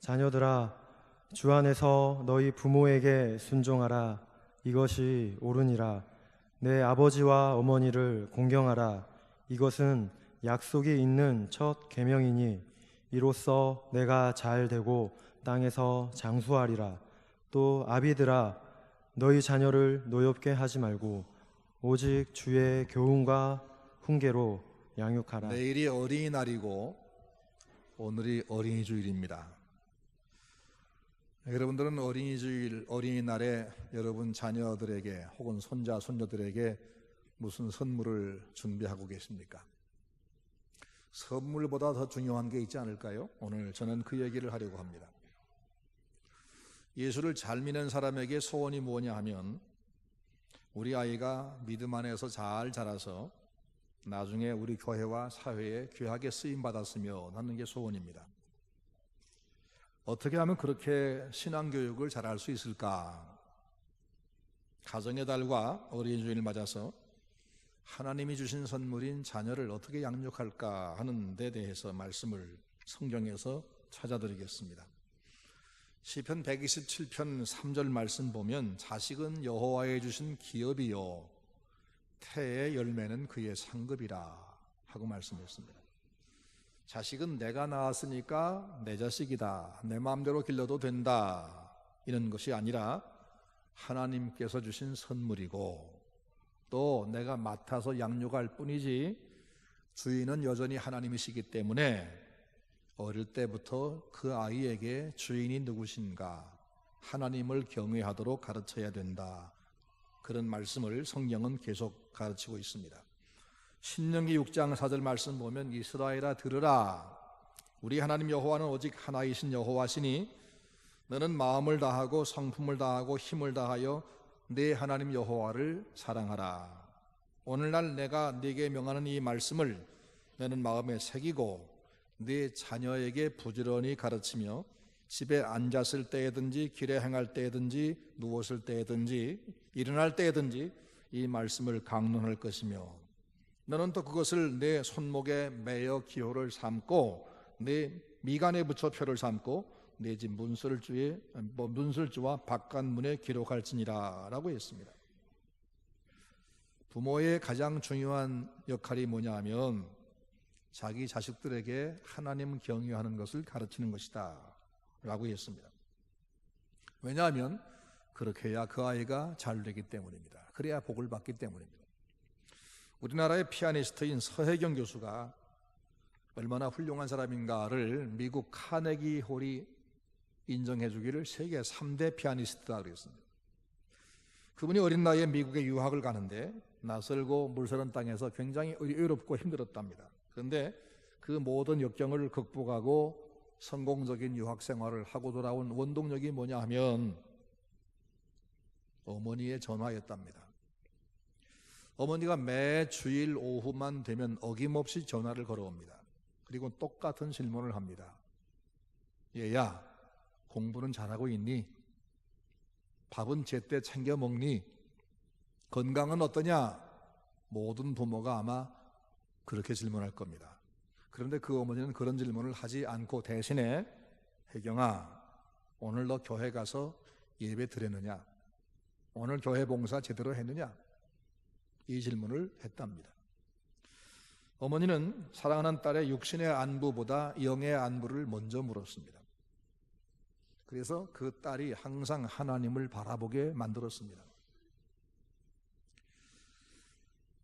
자녀들아, 주 안에서 너희 부모에게 순종하라. 이것이 옳으니라. 내 아버지와 어머니를 공경하라. 이것은 약속이 있는 첫 계명이니 이로써 내가 잘 되고 땅에서 장수하리라. 또 아비들아, 너희 자녀를 노엽게 하지 말고 오직 주의 교훈과 훈계로 양육하라. 내일이 어린이날이고 오늘이 어린이 주일입니다. 여러분들은 어린이날에 여러분 자녀들에게 혹은 손자, 손녀들에게 무슨 선물을 준비하고 계십니까? 선물보다 더 중요한 게 있지 않을까요? 오늘 저는 그 얘기를 하려고 합니다. 예수를 잘 믿는 사람에게 소원이 무엇냐 하면 우리 아이가 믿음 안에서 잘 자라서 나중에 우리 교회와 사회에 귀하게 쓰임받았으면 하는 게 소원입니다. 어떻게 하면 그렇게 신앙교육을 잘할 수 있을까? 가정의 달과 어린이 주일을 맞아서 하나님이 주신 선물인 자녀를 어떻게 양육할까 하는 데 대해서 말씀을 성경에서 찾아드리겠습니다. 시편 127편 3절 말씀 보면 자식은 여호와의 주신 기업이요 태의 열매는 그의 상급이라 하고 말씀했습니다. 자식은 내가 낳았으니까 내 자식이다, 내 마음대로 길러도 된다, 이런 것이 아니라 하나님께서 주신 선물이고 또 내가 맡아서 양육할 뿐이지 주인은 여전히 하나님이시기 때문에 어릴 때부터 그 아이에게 주인이 누구신가, 하나님을 경외하도록 가르쳐야 된다, 그런 말씀을 성경은 계속 가르치고 있습니다. 신명기 6장 4절 말씀 보면 이스라엘아 들으라, 우리 하나님 여호와는 오직 하나이신 여호와시니 너는 마음을 다하고 성품을 다하고 힘을 다하여 네 하나님 여호와를 사랑하라. 오늘날 내가 네게 명하는 이 말씀을 너는 마음에 새기고 네 자녀에게 부지런히 가르치며 집에 앉았을 때에든지 길에 행할 때에든지 누웠을 때에든지 일어날 때에든지 이 말씀을 강론할 것이며 너는 또 그것을 내 손목에 매어 기호를 삼고 내 미간에 붙여 표를 삼고 내 집 문설주와 바깥문에 기록할지니라 라고 했습니다. 부모의 가장 중요한 역할이 뭐냐 하면 자기 자식들에게 하나님 경외하는 것을 가르치는 것이다 라고 했습니다. 왜냐하면 그렇게 해야 그 아이가 잘 되기 때문입니다. 그래야 복을 받기 때문입니다. 우리나라의 피아니스트인 서혜경 교수가 얼마나 훌륭한 사람인가를 미국 카네기 홀이 인정해 주기를 세계 3대 피아니스트다 그랬습니다. 그분이 어린 나이에 미국에 유학을 가는데 낯설고 물서른 땅에서 굉장히 어렵고 힘들었답니다. 그런데 그 모든 역경을 극복하고 성공적인 유학 생활을 하고 돌아온 원동력이 뭐냐 하면 어머니의 전화였답니다. 어머니가 매 주일 오후만 되면 어김없이 전화를 걸어옵니다. 그리고 똑같은 질문을 합니다. 얘야, 공부는 잘하고 있니? 밥은 제때 챙겨 먹니? 건강은 어떠냐? 모든 부모가 아마 그렇게 질문할 겁니다. 그런데 그 어머니는 그런 질문을 하지 않고 대신에 혜경아, 오늘 너 교회 가서 예배 드렸느냐? 오늘 교회 봉사 제대로 했느냐? 이 질문을 했답니다. 어머니는 사랑하는 딸의 육신의 안부보다 영의 안부를 먼저 물었습니다. 그래서 그 딸이 항상 하나님을 바라보게 만들었습니다.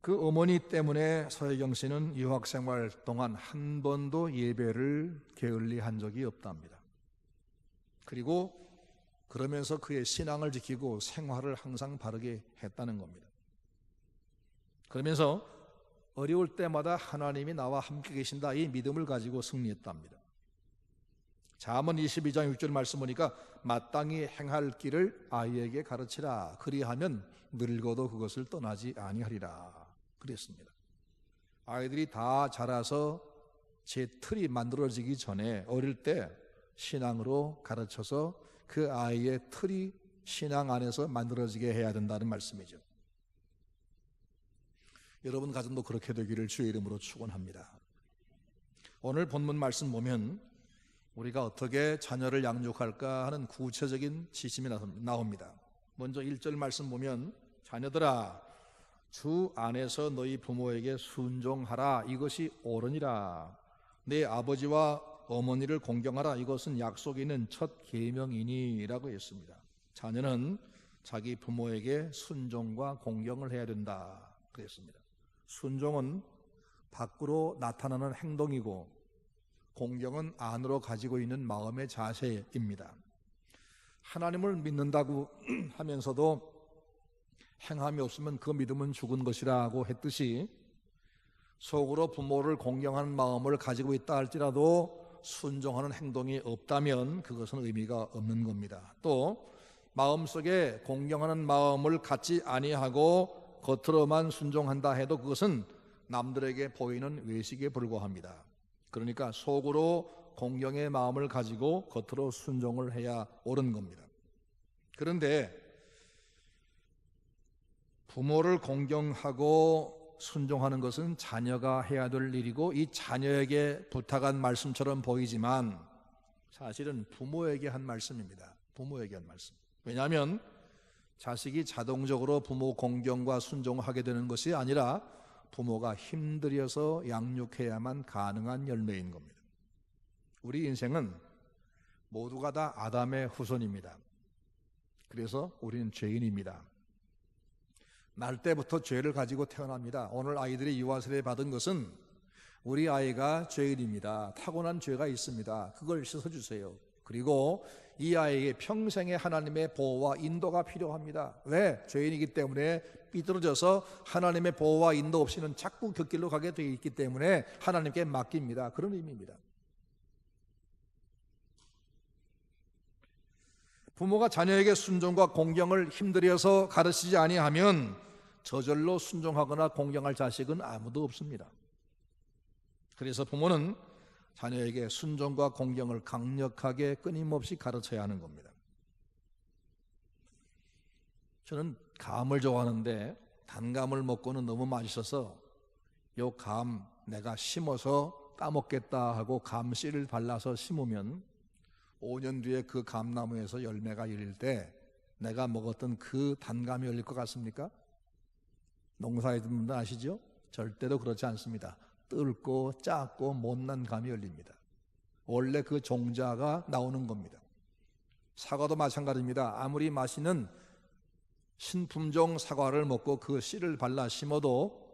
그 어머니 때문에 서혜경 씨는 유학생활 동안 한 번도 예배를 게을리한 적이 없답니다. 그리고 그러면서 그의 신앙을 지키고 생활을 항상 바르게 했다는 겁니다. 그러면서 어려울 때마다 하나님이 나와 함께 계신다, 이 믿음을 가지고 승리했답니다. 잠언 22장 6절 말씀 보니까 마땅히 행할 길을 아이에게 가르치라, 그리하면 늙어도 그것을 떠나지 아니하리라 그랬습니다. 아이들이 다 자라서 제 틀이 만들어지기 전에 어릴 때 신앙으로 가르쳐서 그 아이의 틀이 신앙 안에서 만들어지게 해야 된다는 말씀이죠. 여러분 가정도 그렇게 되기를 주의 이름으로 축원합니다. 오늘 본문 말씀 보면 우리가 어떻게 자녀를 양육할까 하는 구체적인 지침이 나옵니다. 먼저 1절 말씀 보면 자녀들아 주 안에서 너희 부모에게 순종하라 이것이 옳으니라. 내 아버지와 어머니를 공경하라 이것은 약속이 있는 첫 계명이니 라고 했습니다. 자녀는 자기 부모에게 순종과 공경을 해야 된다 그랬습니다. 순종은 밖으로 나타나는 행동이고 공경은 안으로 가지고 있는 마음의 자세입니다. 하나님을 믿는다고 하면서도 행함이 없으면 그 믿음은 죽은 것이라고 했듯이 속으로 부모를 공경하는 마음을 가지고 있다 할지라도 순종하는 행동이 없다면 그것은 의미가 없는 겁니다. 또 마음속에 공경하는 마음을 갖지 아니하고 겉으로만 순종한다 해도 그것은 남들에게 보이는 외식에 불과합니다. 그러니까 속으로 공경의 마음을 가지고 겉으로 순종을 해야 옳은 겁니다. 그런데 부모를 공경하고 순종하는 것은 자녀가 해야 될 일이고 이 자녀에게 부탁한 말씀처럼 보이지만 사실은 부모에게 한 말씀입니다. 부모에게 한 말씀. 왜냐하면 자식이 자동적으로 부모 공경과 순종하게 되는 것이 아니라 부모가 힘들여서 양육해야만 가능한 열매인 겁니다. 우리 인생은 모두가 다 아담의 후손입니다. 그래서 우리는 죄인입니다. 날 때부터 죄를 가지고 태어납니다. 오늘 아이들이 유아세례 받은 것은 우리 아이가 죄인입니다. 타고난 죄가 있습니다. 그걸 씻어주세요. 그리고 이 아이에게 평생의 하나님의 보호와 인도가 필요합니다. 왜? 죄인이기 때문에 삐뚤어져서 하나님의 보호와 인도 없이는 자꾸 곁길로 가게 되어 있기 때문에 하나님께 맡깁니다. 그런 의미입니다. 부모가 자녀에게 순종과 공경을 힘들여서 가르치지 아니하면 저절로 순종하거나 공경할 자식은 아무도 없습니다. 그래서 부모는 자녀에게 순종과 공경을 강력하게 끊임없이 가르쳐야 하는 겁니다. 저는 감을 좋아하는데 단감을 먹고는 너무 맛있어서 요 감 내가 심어서 따먹겠다 하고 감 씨를 발라서 심으면 5년 뒤에 그 감나무에서 열매가 열릴 때 내가 먹었던 그 단감이 열릴 것 같습니까? 농사에 든 분들 아시죠? 절대로 그렇지 않습니다. 뜰고 작고 못난 감이 열립니다. 원래 그 종자가 나오는 겁니다. 사과도 마찬가지입니다. 아무리 맛있는 신품종 사과를 먹고 그 씨를 발라 심어도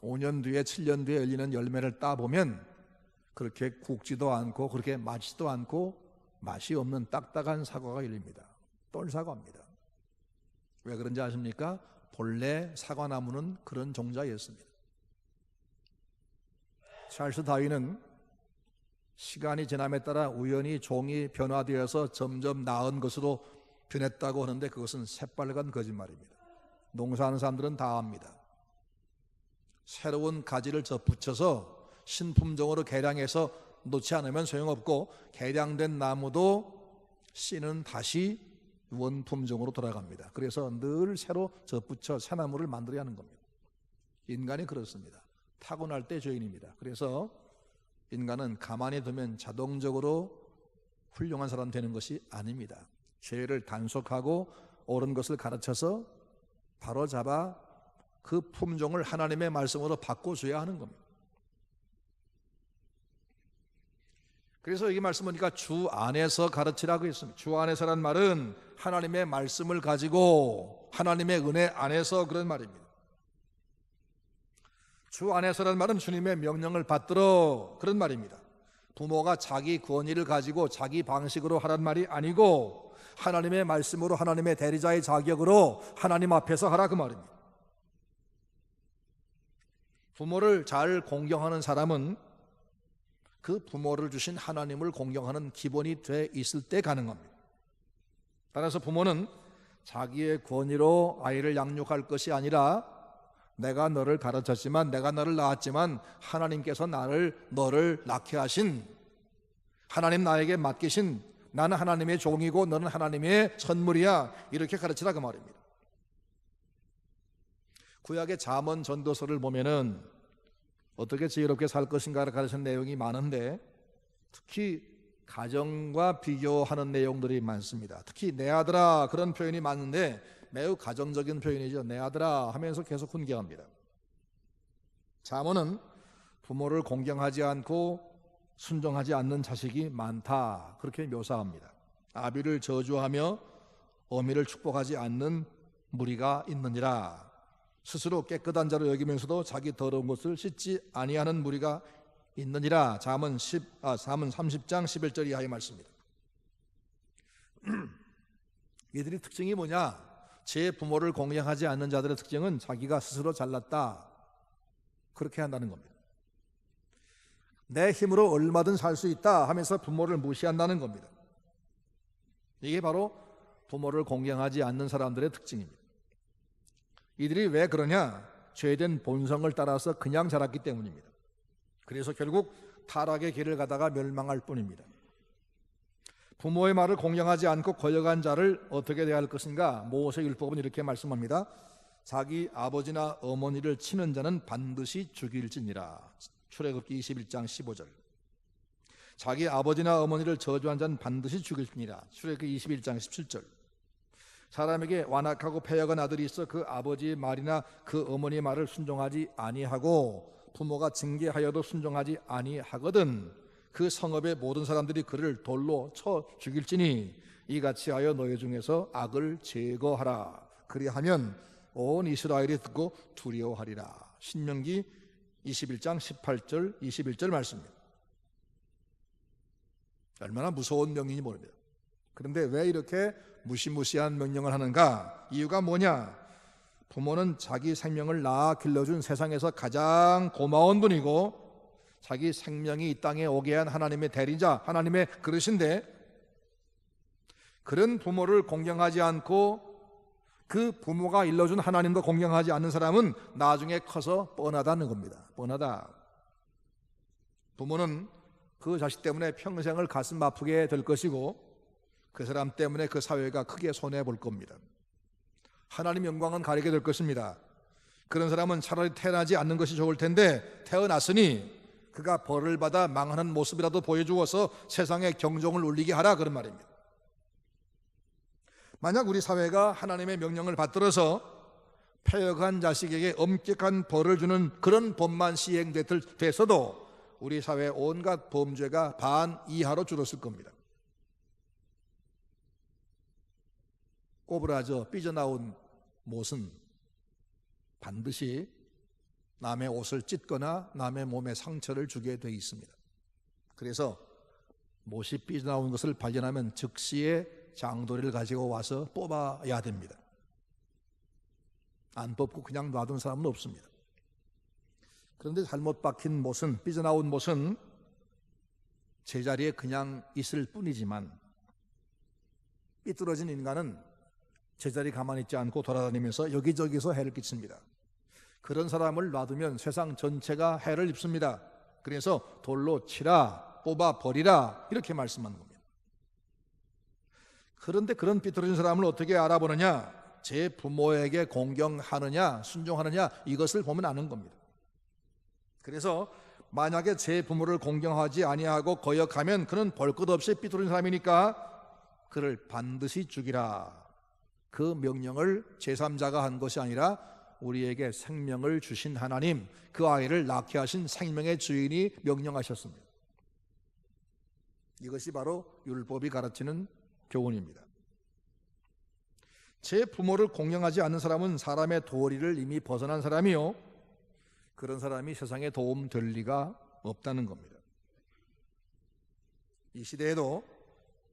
5년 뒤에 7년 뒤에 열리는 열매를 따보면 그렇게 굵지도 않고 그렇게 맛있지도 않고 맛이 없는 딱딱한 사과가 열립니다. 똘사과입니다. 왜 그런지 아십니까? 본래 사과나무는 그런 종자였습니다. 찰스 다윈은 시간이 지남에 따라 우연히 종이 변화되어서 점점 나은 것으로 변했다고 하는데 그것은 새빨간 거짓말입니다. 농사하는 사람들은 다 압니다. 새로운 가지를 붙여서 신품종으로 개량해서 놓지 않으면 소용없고 개량된 나무도 씨는 다시 원품종으로 돌아갑니다. 그래서 늘 새로 접붙여 새나무를 만들어야 하는 겁니다. 인간이 그렇습니다. 타고날 때 죄인입니다. 그래서 인간은 가만히 두면 자동적으로 훌륭한 사람 되는 것이 아닙니다. 죄를 단속하고 옳은 것을 가르쳐서 바로잡아 그 품종을 하나님의 말씀으로 바꿔줘야 하는 겁니다. 그래서 여기 말씀 보니까 주 안에서 가르치라고 했습니다. 주 안에서란 말은 하나님의 말씀을 가지고 하나님의 은혜 안에서 그런 말입니다. 주 안에서란 말은 주님의 명령을 받들어 그런 말입니다. 부모가 자기 권위를 가지고 자기 방식으로 하란 말이 아니고 하나님의 말씀으로 하나님의 대리자의 자격으로 하나님 앞에서 하라 그 말입니다. 부모를 잘 공경하는 사람은 그 부모를 주신 하나님을 공경하는 기본이 돼 있을 때 가능합니다. 따라서 부모는 자기의 권위로 아이를 양육할 것이 아니라 내가 너를 가르쳤지만 내가 너를 낳았지만 하나님께서 너를 낳게 하신 하나님 나에게 맡기신 나는 하나님의 종이고 너는 하나님의 선물이야 이렇게 가르치라 그 말입니다. 구약의 잠언 전도서를 보면은 어떻게 지혜롭게 살 것인가를 가르치는 내용이 많은데 특히 가정과 비교하는 내용들이 많습니다. 특히 내 아들아 그런 표현이 많은데 매우 가정적인 표현이죠. 내 아들아 하면서 계속 훈계합니다. 잠언은 부모를 공경하지 않고 순종하지 않는 자식이 많다 그렇게 묘사합니다. 아비를 저주하며 어미를 축복하지 않는 무리가 있느니라. 스스로 깨끗한 자로 여기면서도 자기 더러운 것을 씻지 아니하는 무리가 있느니라. 잠언 30장 11절 이하의 말씀입니다. 이들이 특징이 뭐냐? 제 부모를 공경하지 않는 자들의 특징은 자기가 스스로 잘났다 그렇게 한다는 겁니다. 내 힘으로 얼마든 살 수 있다 하면서 부모를 무시한다는 겁니다. 이게 바로 부모를 공경하지 않는 사람들의 특징입니다. 이들이 왜 그러냐? 죄된 본성을 따라서 그냥 자랐기 때문입니다. 그래서 결국 타락의 길을 가다가 멸망할 뿐입니다. 부모의 말을 공경하지 않고 거역한 자를 어떻게 대할 것인가? 모세율법은 이렇게 말씀합니다. 자기 아버지나 어머니를 치는 자는 반드시 죽일지니라. 출애굽기 21장 15절. 자기 아버지나 어머니를 저주한 자는 반드시 죽일지니라. 출애굽기 21장 17절. 사람에게 완악하고 패역한 아들이 있어 그 아버지의 말이나 그 어머니의 말을 순종하지 아니하고 부모가 징계하여도 순종하지 아니하거든 그 성읍의 모든 사람들이 그를 돌로 쳐 죽일지니 이같이 하여 너희 중에서 악을 제거하라. 그리하면 온 이스라엘이 듣고 두려워하리라. 신명기 21장 18절 21절 말씀입니다. 얼마나 무서운 명령인지 모릅니다. 그런데 왜 이렇게 무시무시한 명령을 하는가? 이유가 뭐냐? 부모는 자기 생명을 낳아 길러준 세상에서 가장 고마운 분이고 자기 생명이 이 땅에 오게 한 하나님의 대리자, 하나님의 그릇인데 그런 부모를 공경하지 않고 그 부모가 일러준 하나님도 공경하지 않는 사람은 나중에 커서 뻔하다는 겁니다. 뻔하다. 부모는 그 자식 때문에 평생을 가슴 아프게 될 것이고 그 사람 때문에 그 사회가 크게 손해볼 겁니다. 하나님 영광은 가리게 될 것입니다. 그런 사람은 차라리 태어나지 않는 것이 좋을 텐데 태어났으니 그가 벌을 받아 망하는 모습이라도 보여주어서 세상에 경종을 울리게 하라 그런 말입니다. 만약 우리 사회가 하나님의 명령을 받들어서 패역한 자식에게 엄격한 벌을 주는 그런 법만 시행됐어도 우리 사회 온갖 범죄가 반 이하로 줄었을 겁니다. 꼬부라져 삐져나온 못은 반드시 남의 옷을 찢거나 남의 몸에 상처를 주게 돼 있습니다. 그래서 못이 삐져나온 것을 발견하면 즉시에 장도리를 가지고 와서 뽑아야 됩니다. 안 뽑고 그냥 놔둔 사람은 없습니다. 그런데 잘못 박힌 못은, 삐져나온 못은 제자리에 그냥 있을 뿐이지만 삐뚤어진 인간은 제자리 가만히 있지 않고 돌아다니면서 여기저기서 해를 끼칩니다. 그런 사람을 놔두면 세상 전체가 해를 입습니다. 그래서 돌로 치라, 뽑아 버리라 이렇게 말씀하는 겁니다. 그런데 그런 삐뚤어진 사람을 어떻게 알아보느냐? 제 부모에게 공경하느냐 순종하느냐 이것을 보면 아는 겁니다. 그래서 만약에 제 부모를 공경하지 아니하고 거역하면 그는 볼 것 없이 삐뚤어진 사람이니까 그를 반드시 죽이라. 그 명령을 제3자가 한 것이 아니라 우리에게 생명을 주신 하나님, 그 아이를 낳게 하신 생명의 주인이 명령하셨습니다. 이것이 바로 율법이 가르치는 교훈입니다. 제 부모를 공경하지 않는 사람은 사람의 도리를 이미 벗어난 사람이요, 그런 사람이 세상에 도움 될 리가 없다는 겁니다. 이 시대에도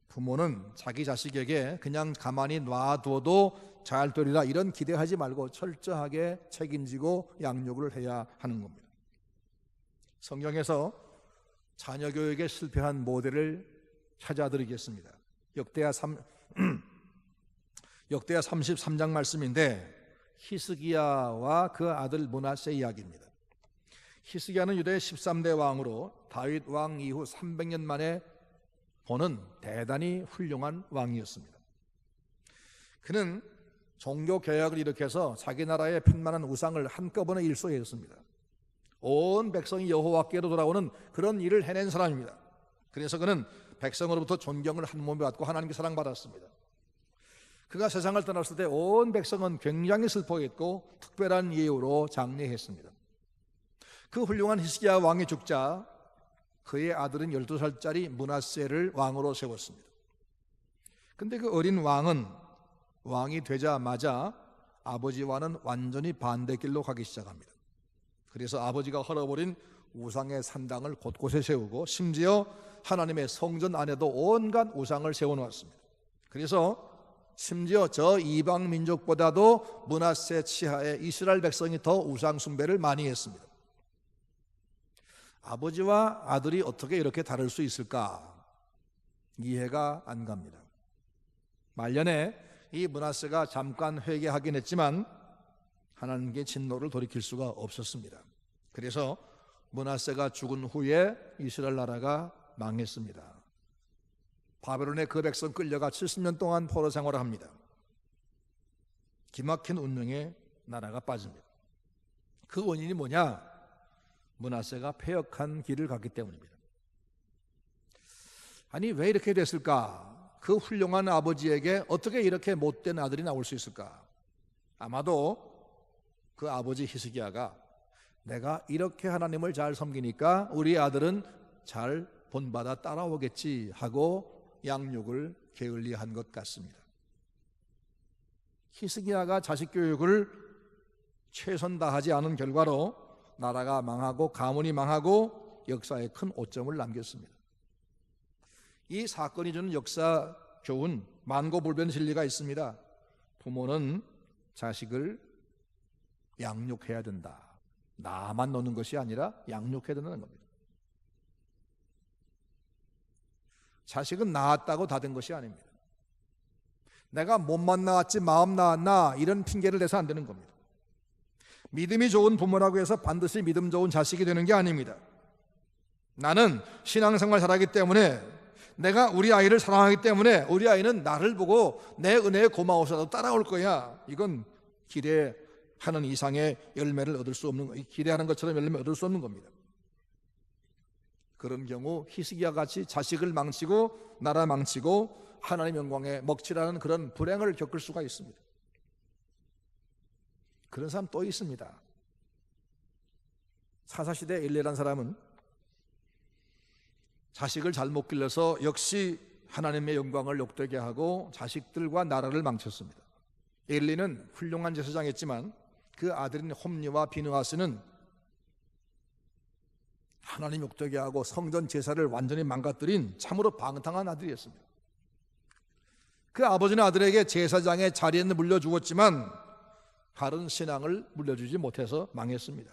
부모는 자기 자식에게 그냥 가만히 놔둬도 잘 되리라 이런 기대하지 말고 철저하게 책임지고 양육을 해야 하는 겁니다. 성경에서 자녀 교육에 실패한 모델을 찾아드리겠습니다. 역대하 33장 말씀인데 히스기야와 그 아들 므낫세 이야기입니다. 히스기야는 유대 13대 왕으로 다윗 왕 이후 300년 만에 보는 대단히 훌륭한 왕이었습니다. 그는 종교 개혁을 일으켜서 자기 나라의 편만한 우상을 한꺼번에 일소했습니다. 온 백성이 여호와께로 돌아오는 그런 일을 해낸 사람입니다. 그래서 그는 백성으로부터 존경을 한 몸에 받고 하나님께 사랑받았습니다. 그가 세상을 떠났을 때 온 백성은 굉장히 슬퍼했고 특별한 예우로 장례했습니다. 그 훌륭한 히스기야 왕이 죽자 그의 아들은 12살짜리 므낫세를 왕으로 세웠습니다. 근데 그 어린 왕이 되자마자 아버지와는 완전히 반대길로 가기 시작합니다. 그래서 아버지가 헐어버린 우상의 산당을 곳곳에 세우고 심지어 하나님의 성전 안에도 온갖 우상을 세워놓았습니다. 그래서 심지어 저 이방 민족보다도 므낫세 치하의 이스라엘 백성이 더 우상 숭배를 많이 했습니다. 아버지와 아들이 어떻게 이렇게 다를 수 있을까? 이해가 안 갑니다. 말년에 이 므낫세가 잠깐 회개하긴 했지만 하나님께 진노를 돌이킬 수가 없었습니다. 그래서 므낫세가 죽은 후에 이스라엘 나라가 망했습니다. 바벨론의 그 백성 끌려가 70년 동안 포로 생활을 합니다. 기막힌 운명에 나라가 빠집니다. 그 원인이 뭐냐? 므낫세가 패역한 길을 갔기 때문입니다. 아니 왜 이렇게 됐을까? 그 훌륭한 아버지에게 어떻게 이렇게 못된 아들이 나올 수 있을까? 아마도 그 아버지 히스기야가 내가 이렇게 하나님을 잘 섬기니까 우리 아들은 잘 본받아 따라오겠지 하고 양육을 게을리한 것 같습니다. 히스기야가 자식 교육을 최선 다하지 않은 결과로 나라가 망하고 가문이 망하고 역사에 큰 오점을 남겼습니다. 이 사건이 주는 역사 교훈, 만고불변 진리가 있습니다. 부모는 자식을 양육해야 된다. 나만 노는 것이 아니라 양육해야 된다는 겁니다. 자식은 낳았다고 다 된 것이 아닙니다. 내가 몸만 낳았지 마음 낳았나 이런 핑계를 대서 안 되는 겁니다. 믿음이 좋은 부모라고 해서 반드시 믿음 좋은 자식이 되는 게 아닙니다. 나는 신앙생활 잘하기 때문에 내가 우리 아이를 사랑하기 때문에 우리 아이는 나를 보고 내 은혜에 고마워서 따라올 거야. 이건 기대하는 이상의 열매를 얻을 수 없는, 기대하는 것처럼 열매를 얻을 수 없는 겁니다. 그런 경우 히스기야 같이 자식을 망치고 나라 망치고 하나님 영광에 먹칠하는 그런 불행을 겪을 수가 있습니다. 그런 사람 또 있습니다. 사사시대 엘리라는 사람은 자식을 잘못 길러서 역시 하나님의 영광을 욕되게 하고 자식들과 나라를 망쳤습니다. 엘리는 훌륭한 제사장이었지만 그 아들인 홈리와 비느하스는 하나님 욕되게 하고 성전 제사를 완전히 망가뜨린 참으로 방탕한 아들이었습니다. 그 아버지는 아들에게 제사장의 자리에는 물려주었지만 바른 신앙을 물려주지 못해서 망했습니다.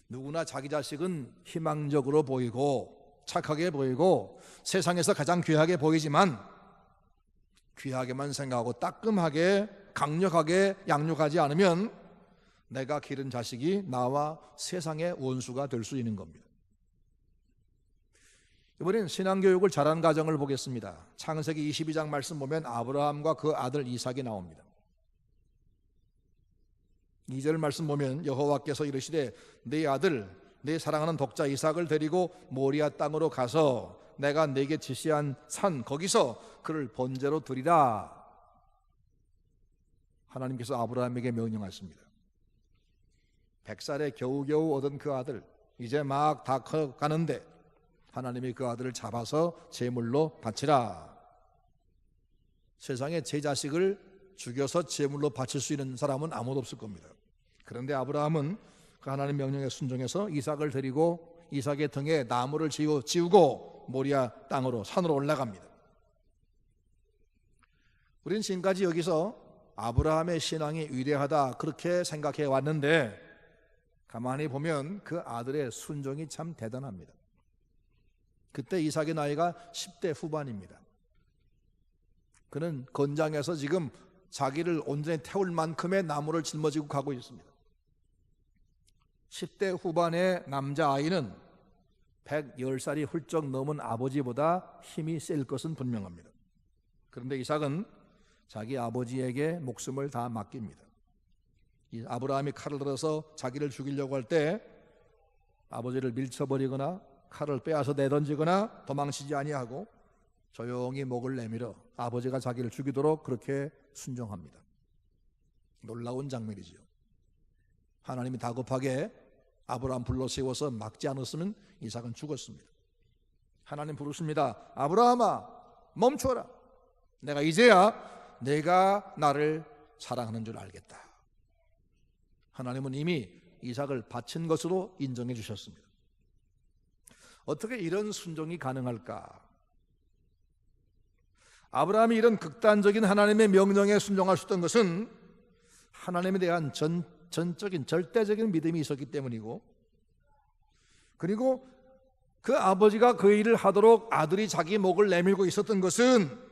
누구나 자기 자식은 희망적으로 보이고 착하게 보이고 세상에서 가장 귀하게 보이지만 귀하게만 생각하고 따끔하게 강력하게 양육하지 않으면 내가 기른 자식이 나와 세상의 원수가 될 수 있는 겁니다. 이번엔 신앙교육을 잘한 가정을 보겠습니다. 창세기 22장 말씀 보면 아브라함과 그 아들 이삭이 나옵니다. 2절 말씀 보면 여호와께서 이르시되 네 아들 네 사랑하는 독자 이삭을 데리고 모리아 땅으로 가서 내가 네게 지시한 산 거기서 그를 번제로 드리라. 하나님께서 아브라함에게 명령하십니다. 100살에 겨우겨우 얻은 그 아들 이제 막 다 커가는데 하나님이 그 아들을 잡아서 제물로 바치라. 세상에 제 자식을 죽여서 제물로 바칠 수 있는 사람은 아무도 없을 겁니다. 그런데 아브라함은 그 하나님 명령에 순종해서 이삭을 데리고 이삭의 등에 나무를 지우고 모리아 땅으로 산으로 올라갑니다. 우리는 지금까지 여기서 아브라함의 신앙이 위대하다 그렇게 생각해 왔는데 가만히 보면 그 아들의 순종이 참 대단합니다. 그때 이삭의 나이가 10대 후반입니다. 그는 건장해서 지금 자기를 온전히 태울 만큼의 나무를 짊어지고 가고 있습니다. 10대 후반의 남자아이는 110살이 훌쩍 넘은 아버지보다 힘이 셀 것은 분명합니다. 그런데 이삭은 자기 아버지에게 목숨을 다 맡깁니다. 이 아브라함이 칼을 들어서 자기를 죽이려고 할 때 아버지를 밀쳐버리거나 칼을 빼앗아 내던지거나 도망치지 아니하고 조용히 목을 내밀어 아버지가 자기를 죽이도록 그렇게 순종합니다. 놀라운 장면이지요. 하나님이 다급하게 아브라함 불러 세워서 막지 않았으면 이삭은 죽었습니다. 하나님 부르십니다. 아브라함아, 멈춰라. 내가 이제야 내가 나를 사랑하는 줄 알겠다. 하나님은 이미 이삭을 바친 것으로 인정해 주셨습니다. 어떻게 이런 순종이 가능할까? 아브라함이 이런 극단적인 하나님의 명령에 순종할 수 있던 것은 하나님에 대한 전적인 절대적인 믿음이 있었기 때문이고, 그리고 그 아버지가 그 일을 하도록 아들이 자기 목을 내밀고 있었던 것은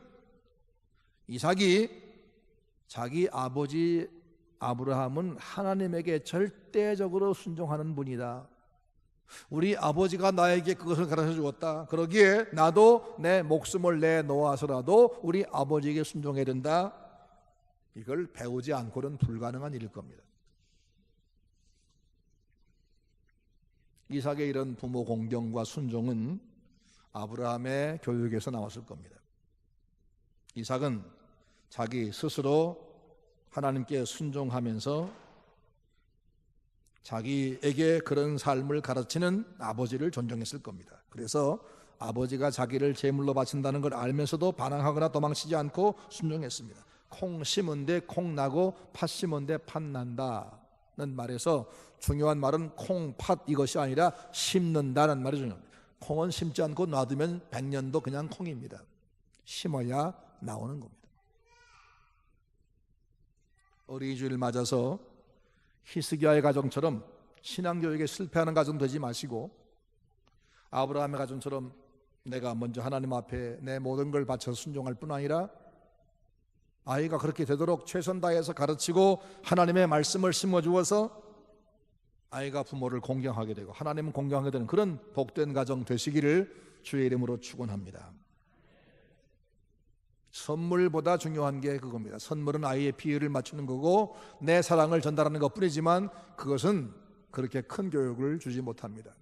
이삭이 자기 아버지 아브라함은 하나님에게 절대적으로 순종하는 분이다. 우리 아버지가 나에게 그것을 가르쳐 주었다. 그러기에 나도 내 목숨을 내놓아서라도 우리 아버지에게 순종해야 된다. 이걸 배우지 않고는 불가능한 일일 겁니다. 이삭의 이런 부모 공경과 순종은 아브라함의 교육에서 나왔을 겁니다. 이삭은 자기 스스로 하나님께 순종하면서 자기에게 그런 삶을 가르치는 아버지를 존경했을 겁니다. 그래서 아버지가 자기를 제물로 바친다는 걸 알면서도 반항하거나 도망치지 않고 순종했습니다. 콩 심은데 콩 나고 팥 심은데 팥 난다는 말에서 중요한 말은 콩, 팥 이것이 아니라 심는다는 말이 중요합니다. 콩은 심지 않고 놔두면 100년도 그냥 콩입니다. 심어야 나오는 겁니다. 어린이주일 맞아서 히스기야의 가정처럼 신앙교육에 실패하는 가정 되지 마시고 아브라함의 가정처럼 내가 먼저 하나님 앞에 내 모든 걸 바쳐 순종할 뿐 아니라 아이가 그렇게 되도록 최선 다해서 가르치고 하나님의 말씀을 심어주어서 아이가 부모를 공경하게 되고 하나님은 공경하게 되는 그런 복된 가정 되시기를 주의 이름으로 축원합니다. 선물보다 중요한 게 그겁니다. 선물은 아이의 비율을 맞추는 거고 내 사랑을 전달하는 것뿐이지만 그것은 그렇게 큰 교육을 주지 못합니다.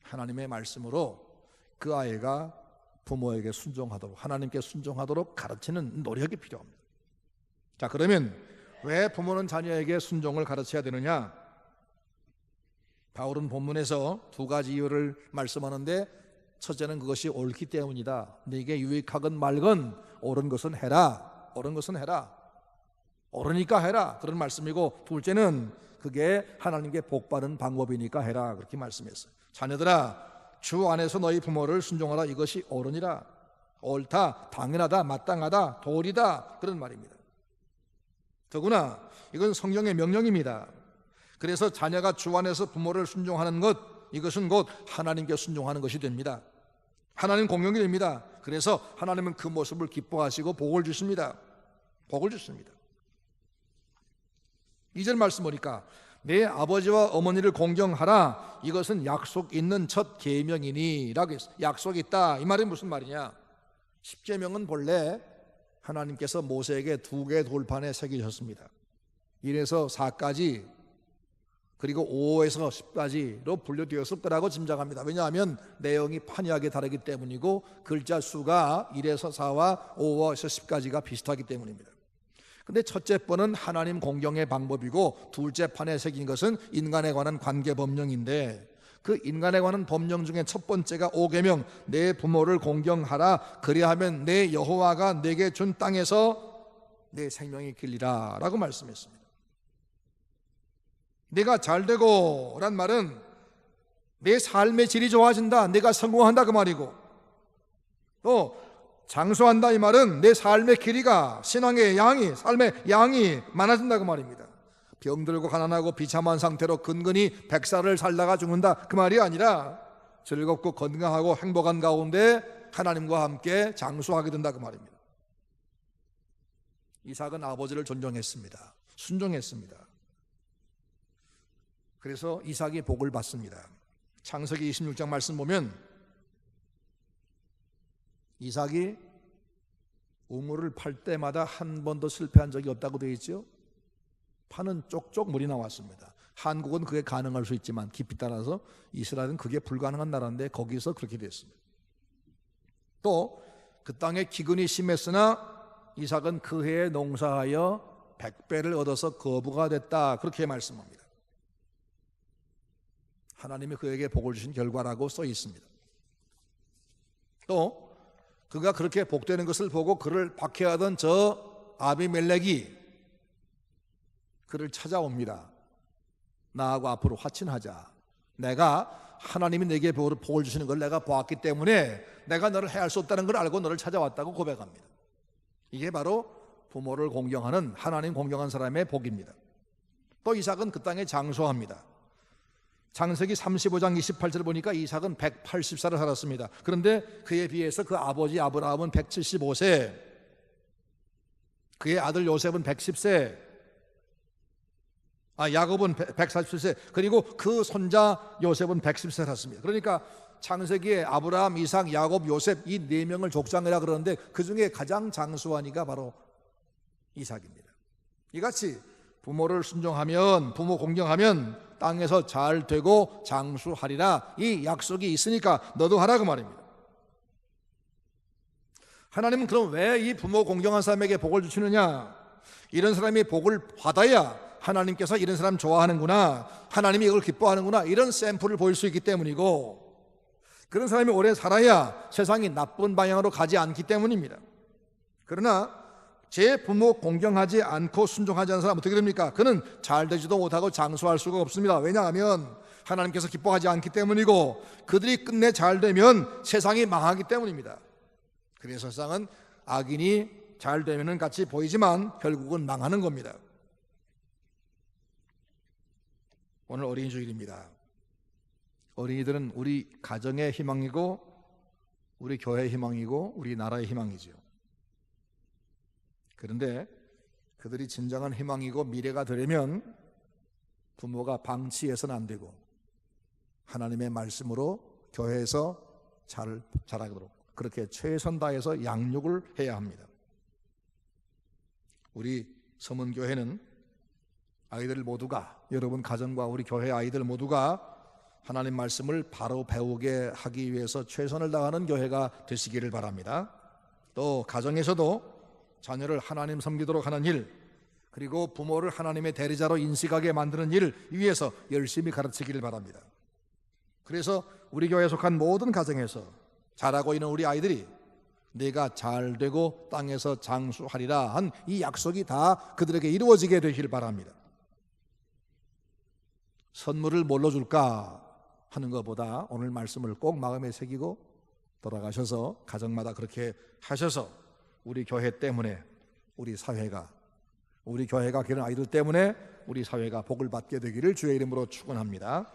하나님의 말씀으로 그 아이가 부모에게 순종하도록 하나님께 순종하도록 가르치는 노력이 필요합니다. 자, 그러면 왜 부모는 자녀에게 순종을 가르쳐야 되느냐? 바울은 본문에서 두 가지 이유를 말씀하는데 첫째는 그것이 옳기 때문이다. 네게 유익하건 말건 옳은 것은 해라. 옳은 것은 해라. 옳으니까 해라. 그런 말씀이고 둘째는 그게 하나님께 복받은 방법이니까 해라. 그렇게 말씀했어요. 자녀들아 주 안에서 너희 부모를 순종하라. 이것이 옳으니라. 옳다, 당연하다, 마땅하다, 도리다. 그런 말입니다. 더구나 이건 성경의 명령입니다. 그래서 자녀가 주 안에서 부모를 순종하는 것 이것은 곧 하나님께 순종하는 것이 됩니다. 하나님 공경이 됩니다. 그래서 하나님은 그 모습을 기뻐하시고 복을 주십니다. 복을 주십니다. 2절 말씀 보니까 내 아버지와 어머니를 공경하라. 이것은 약속 있는 첫 계명이니 라고 했어요. 약속 있다. 이 말이 무슨 말이냐? 10계명은 본래 하나님께서 모세에게 2개의 돌판에 새기셨습니다. 1에서 4까지 그리고 5에서 10까지로 분류되었을 거라고 짐작합니다. 왜냐하면 내용이 판이하게 다르기 때문이고 글자 수가 1에서 4와 5에서 10까지가 비슷하기 때문입니다. 근데 첫째 번은 하나님 공경의 방법이고 둘째 판에 새긴 것은 인간에 관한 관계 법령인데 그 인간에 관한 법령 중에 첫 번째가 5계명 내 부모를 공경하라. 그리하면 내 여호와가 내게 준 땅에서 내 생명이 길리라 라고 말씀했습니다. 내가 잘되고 란 말은 내 삶의 질이 좋아진다, 내가 성공한다 그 말이고, 또 장수한다 이 말은 내 삶의 길이가 신앙의 양이 삶의 양이 많아진다 그 말입니다. 병들고 가난하고 비참한 상태로 근근히 100살을 살다가 죽는다 그 말이 아니라 즐겁고 건강하고 행복한 가운데 하나님과 함께 장수하게 된다 그 말입니다. 이삭은 아버지를 존경했습니다. 순종했습니다. 그래서 이삭이 복을 받습니다. 창세기 26장 말씀 보면 이삭이 우물을 팔 때마다 한 번도 실패한 적이 없다고 되어 있죠. 파는 쪽쪽 물이 나왔습니다. 한국은 그게 가능할 수 있지만 깊이 따라서 이스라엘은 그게 불가능한 나라인데 거기서 그렇게 됐습니다. 또 그 땅에 기근이 심했으나 이삭은 그 해에 농사하여 100배를 얻어서 거부가 됐다, 그렇게 말씀합니다. 하나님이 그에게 복을 주신 결과라고 써 있습니다. 또 그가 그렇게 복되는 것을 보고 그를 박해하던 저 아비멜렉이 그를 찾아옵니다. 나하고 앞으로 화친하자. 내가 하나님이 내게 복을 주시는 걸 내가 보았기 때문에 내가 너를 해할 수 없다는 걸 알고 너를 찾아왔다고 고백합니다. 이게 바로 부모를 공경하는, 하나님 공경한 사람의 복입니다. 또 이삭은 그 땅에 장수합니다. 창세기 35장 28절 보니까 이삭은 180살을 살았습니다. 그런데 그에 비해서 그 아버지 아브라함은 175세, 그의 아들 요셉은 110세, 야곱은 147세, 그리고 그 손자 요셉은 110세 살았습니다. 그러니까 창세기에 아브라함, 이삭, 야곱, 요셉 이 네 명을 족장이라 그러는데 그 중에 가장 장수한 이가 바로 이삭입니다. 이같이 부모를 순종하면, 부모 공경하면 땅에서 잘 되고 장수하리라, 이 약속이 있으니까 너도 하라, 그 말입니다. 하나님은 그럼 왜 이 부모 공경한 사람에게 복을 주시느냐? 이런 사람이 복을 받아야 하나님께서 이런 사람 좋아하는구나, 하나님이 이걸 기뻐하는구나, 이런 샘플을 보일 수 있기 때문이고, 그런 사람이 오래 살아야 세상이 나쁜 방향으로 가지 않기 때문입니다. 그러나 제 부모 공경하지 않고 순종하지 않는 사람은 어떻게 됩니까? 그는 잘 되지도 못하고 장수할 수가 없습니다. 왜냐하면 하나님께서 기뻐하지 않기 때문이고, 그들이 끝내 잘 되면 세상이 망하기 때문입니다. 그래서 세상은 악인이 잘 되면은 같이 보이지만 결국은 망하는 겁니다. 오늘 어린이 주일입니다. 어린이들은 우리 가정의 희망이고, 우리 교회의 희망이고, 우리 나라의 희망이죠. 그런데 그들이 진정한 희망이고 미래가 되려면 부모가 방치해서는 안 되고 하나님의 말씀으로 교회에서 잘 자라도록 그렇게 최선 다해서 양육을 해야 합니다. 우리 서문교회는 아이들 모두가, 여러분 가정과 우리 교회 아이들 모두가 하나님 말씀을 바로 배우게 하기 위해서 최선을 다하는 교회가 되시기를 바랍니다. 또 가정에서도 자녀를 하나님 섬기도록 하는 일, 그리고 부모를 하나님의 대리자로 인식하게 만드는 일을 위해서 열심히 가르치기를 바랍니다. 그래서 우리 교회에 속한 모든 가정에서 자라고 있는 우리 아이들이 내가 잘 되고 땅에서 장수하리라 한 이 약속이 다 그들에게 이루어지게 되기를 바랍니다. 선물을 뭘로 줄까 하는 것보다 오늘 말씀을 꼭 마음에 새기고 돌아가셔서 가정마다 그렇게 하셔서 우리 교회 때문에 우리 사회가, 우리 교회가 기른 아이들 때문에 우리 사회가 복을 받게 되기를 주의 이름으로 축원합니다.